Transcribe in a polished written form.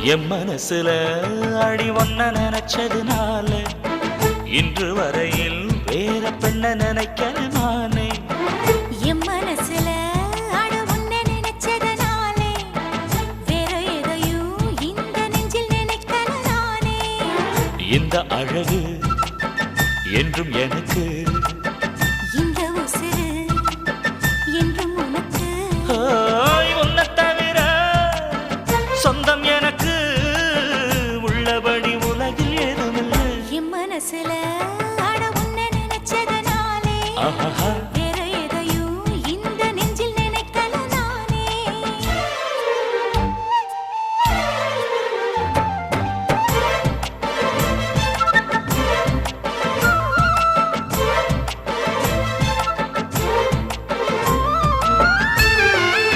என் மனசுல அடி ஒன்ன நினைச்சதுனால இன்று வரையில் வேற பெண்ண நினைக்கிற நானே. என் மனசுல அட உன்னை நினைச்சதனாலே வேற எதையும் இந்த நெஞ்சில் நினைக்கல நானே. இந்த அழகு என்றும் எனக்கு